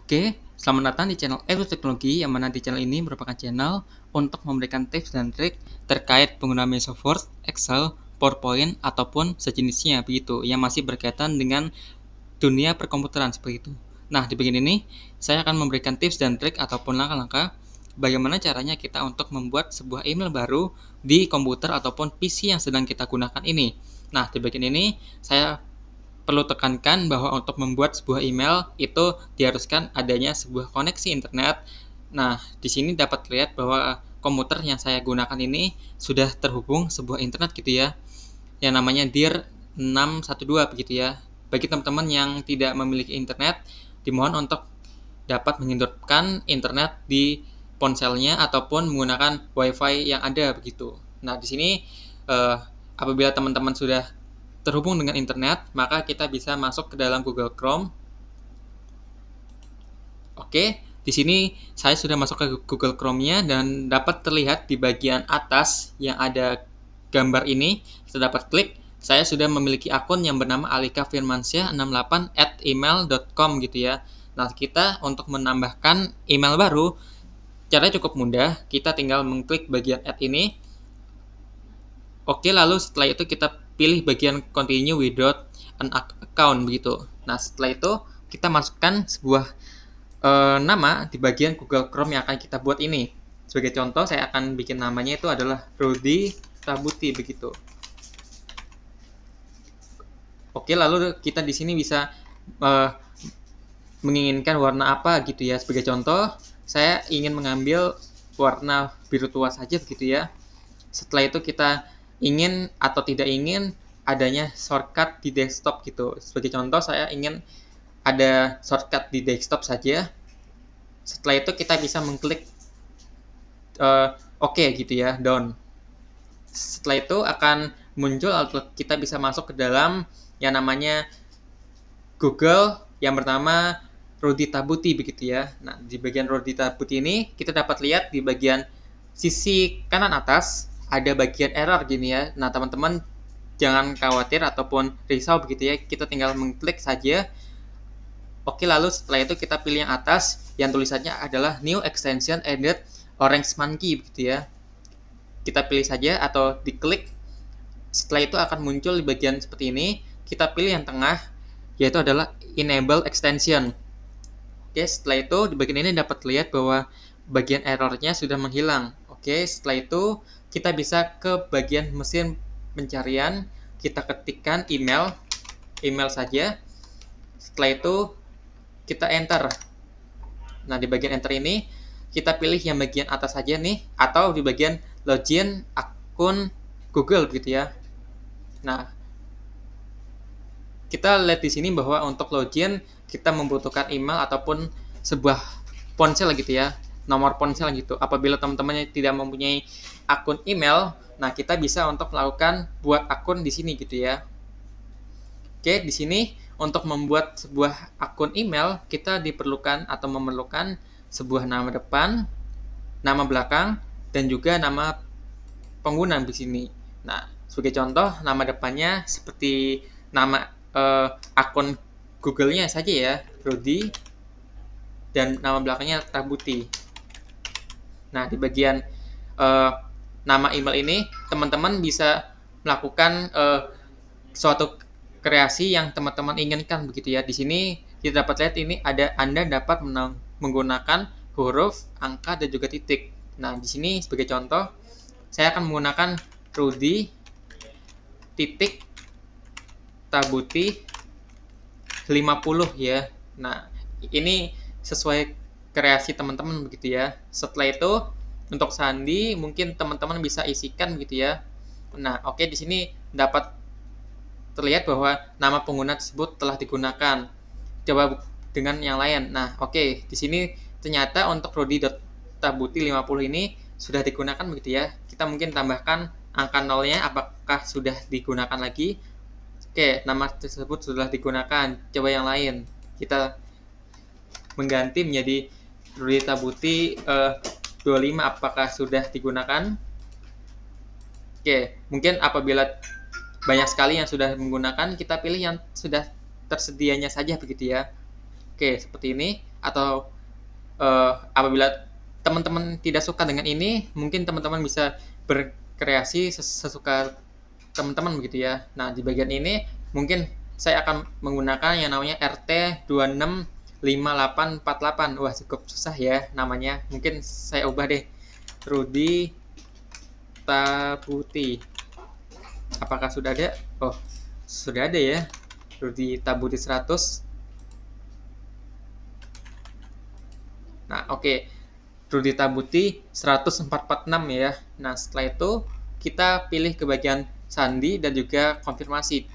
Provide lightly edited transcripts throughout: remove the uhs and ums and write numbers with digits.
Oke, selamat datang di channel Edu Teknologi, yang mana di channel ini merupakan channel untuk memberikan tips dan trik terkait penggunaan Microsoft Word, Excel, PowerPoint, ataupun sejenisnya begitu, yang masih berkaitan dengan dunia perkomputeran seperti itu. Nah, di bagian ini saya akan memberikan tips dan trik ataupun langkah-langkah bagaimana caranya kita untuk membuat sebuah email baru di komputer ataupun PC yang sedang kita gunakan ini. Nah, di bagian ini saya perlu tekankan bahwa untuk membuat sebuah email itu diharuskan adanya sebuah koneksi internet. Nah, di sini dapat terlihat bahwa komputer yang saya gunakan ini sudah terhubung sebuah internet gitu ya, yang namanya DIR 612 begitu ya. Bagi teman-teman yang tidak memiliki internet, dimohon untuk dapat menghidupkan internet di ponselnya ataupun menggunakan WiFi yang ada begitu. Nah, di sini eh, apabila teman-teman sudah terhubung dengan internet, maka kita bisa masuk ke dalam Google Chrome. Oke, di sini saya sudah masuk ke Google Chrome-nya dan dapat terlihat di bagian atas yang ada gambar ini. Kita dapat klik. Saya sudah memiliki akun yang bernama Alika Firmansyah 68@email.com gitu ya. Nah, kita untuk menambahkan email baru, caranya cukup mudah. Kita tinggal mengklik bagian add ini. Oke, lalu setelah itu kita pilih bagian continue without an account begitu. Nah, setelah itu kita masukkan sebuah nama di bagian Google Chrome yang akan kita buat ini. Sebagai contoh, saya akan bikin namanya itu adalah Rudy Tabuti begitu. Oke, lalu kita di sini bisa uh, menginginkan warna apa gitu ya. Sebagai contoh, saya ingin mengambil warna biru tua saja begitu ya. Setelah itu kita ingin atau tidak ingin adanya shortcut di desktop gitu. Sebagai contoh, saya ingin ada shortcut di desktop saja. Setelah itu kita bisa mengklik OK gitu ya, done. Setelah itu akan muncul atau kita bisa masuk ke dalam yang namanya Google yang bernama Rudy Tabuti begitu ya. Nah, di bagian Rudy Tabuti ini kita dapat lihat di bagian sisi kanan atas ada bagian error gini ya. Nah, teman-teman jangan khawatir ataupun risau begitu ya. Kita tinggal mengklik saja. Oke, lalu setelah itu kita pilih yang atas yang tulisannya adalah New Extension Added Orange Monkey begitu ya. Kita pilih saja atau diklik. Setelah itu akan muncul di bagian seperti ini. Kita pilih yang tengah, yaitu adalah Enable Extension. Oke, setelah itu di bagian ini dapat lihat bahwa bagian errornya sudah menghilang. Oke, setelah itu kita bisa ke bagian mesin pencarian. Kita ketikkan email saja. Setelah itu kita enter. Nah, di bagian enter ini kita pilih yang bagian atas saja nih, atau di bagian login akun Google gitu ya. Nah, kita lihat di sini bahwa untuk login kita membutuhkan email ataupun sebuah ponsel gitu ya, nomor ponsel gitu. Apabila teman-teman tidak mempunyai akun email, nah kita bisa untuk melakukan buat akun di sini gitu ya. Oke, di sini untuk membuat sebuah akun email kita diperlukan atau memerlukan sebuah nama depan, nama belakang, dan juga nama pengguna di sini. Nah, sebagai contoh, nama depannya seperti nama akun Google-nya saja ya, Rudy, dan nama belakangnya Tabuti. Nah, di bagian nama email ini, teman-teman bisa melakukan suatu kreasi yang teman-teman inginkan begitu ya. Di sini kita dapat lihat ini ada Anda dapat menggunakan huruf, angka, dan juga titik. Nah, di sini sebagai contoh, saya akan menggunakan Rudy titik Tabuti 50 ya. Nah, ini sesuai kreasi teman-teman begitu ya. Setelah itu untuk sandi mungkin teman-teman bisa isikan begitu ya. Nah, oke, di sini dapat terlihat bahwa nama pengguna tersebut telah digunakan. Coba dengan yang lain. Nah, oke, di sini ternyata untuk Rudy.tabuti 50 ini sudah digunakan begitu ya. Kita mungkin tambahkan angka nolnya apakah sudah digunakan lagi. Oke, nama tersebut sudah digunakan. Coba yang lain. Kita mengganti menjadi Rudy Tabuti 25 apakah sudah digunakan? Oke, mungkin apabila banyak sekali yang sudah menggunakan, kita pilih yang sudah tersedianya saja begitu ya. Oke, seperti ini. atau apabila teman-teman tidak suka dengan ini, mungkin teman-teman bisa berkreasi sesuka teman-teman begitu ya. Nah, di bagian ini mungkin saya akan menggunakan yang namanya RT265848. Wah, cukup susah ya namanya. Mungkin saya ubah deh. Rudi Tabuti. Apakah sudah ada? Oh, sudah ada ya. Rudi Tabuti 100. Nah, oke. Rudi Tabuti 1446 ya. Nah, setelah itu kita pilih ke bagian sandi dan juga konfirmasi.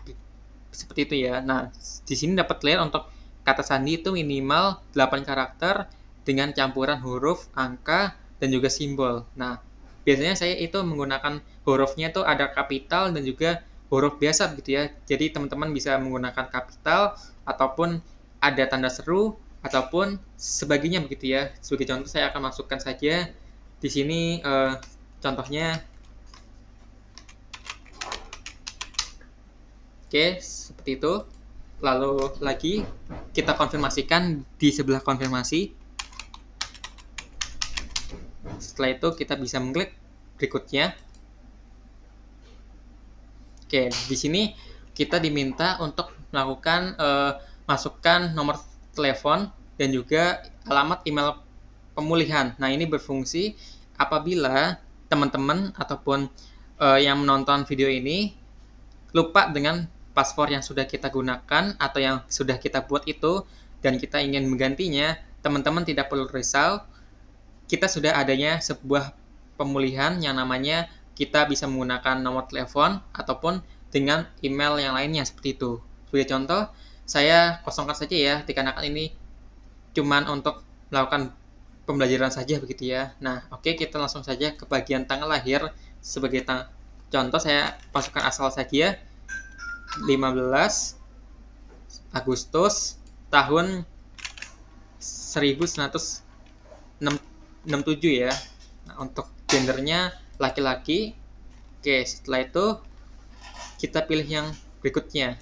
Seperti itu ya. Nah, di sini dapat lihat untuk kata sandi itu minimal 8 karakter dengan campuran huruf, angka, dan juga simbol. Nah, biasanya saya itu menggunakan hurufnya itu ada kapital dan juga huruf biasa gitu ya. Jadi teman-teman bisa menggunakan kapital ataupun ada tanda seru ataupun sebagainya begitu ya. Sebagai contoh saya akan masukkan saja di sini contohnya. Oke, seperti itu. Lalu lagi kita konfirmasikan di sebelah konfirmasi. Setelah itu kita bisa mengklik berikutnya. Oke, di sini kita diminta untuk melakukan masukkan nomor telepon dan juga alamat email pemulihan. Nah, ini berfungsi apabila teman-teman ataupun yang menonton video ini lupa dengan password yang sudah kita gunakan atau yang sudah kita buat itu dan kita ingin menggantinya, teman-teman tidak perlu risau. Kita sudah adanya sebuah pemulihan yang namanya kita bisa menggunakan nomor telepon ataupun dengan email yang lainnya seperti itu. Sebagai contoh, saya kosongkan saja ya, dikarenakan ini cuman untuk melakukan pembelajaran saja begitu ya. Nah, oke, kita langsung saja ke bagian tanggal lahir. Sebagai contoh saya masukkan asal saja 15 Agustus tahun 1967 ya. Nah, untuk gendernya laki-laki. Oke, setelah itu kita pilih yang berikutnya.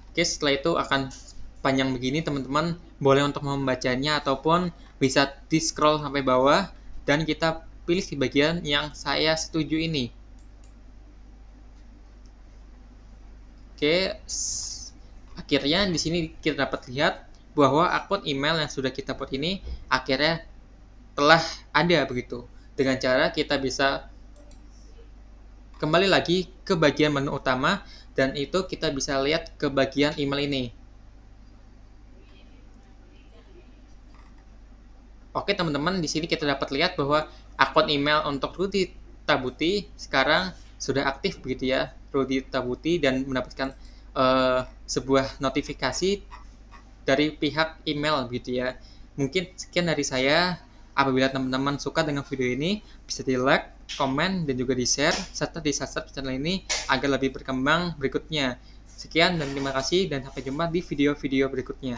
Oke, setelah itu akan panjang begini teman-teman. Boleh untuk membacanya ataupun bisa di scroll sampai bawah dan kita pilih di bagian yang saya setuju ini. Oke, akhirnya di sini kita dapat lihat bahwa akun email yang sudah kita buat ini akhirnya telah ada begitu. Dengan cara kita bisa kembali lagi ke bagian menu utama dan itu kita bisa lihat ke bagian email ini. Oke teman-teman, di sini kita dapat lihat bahwa akun email untuk Rudi Tabuti sekarang sudah aktif begitu ya, Rudi Tabuti, dan mendapatkan sebuah notifikasi dari pihak email begitu ya. Mungkin sekian dari saya. Apabila teman-teman suka dengan video ini, bisa di like, komen, dan juga di share, serta di subscribe channel ini agar lebih berkembang berikutnya. Sekian dan terima kasih dan sampai jumpa di video-video berikutnya.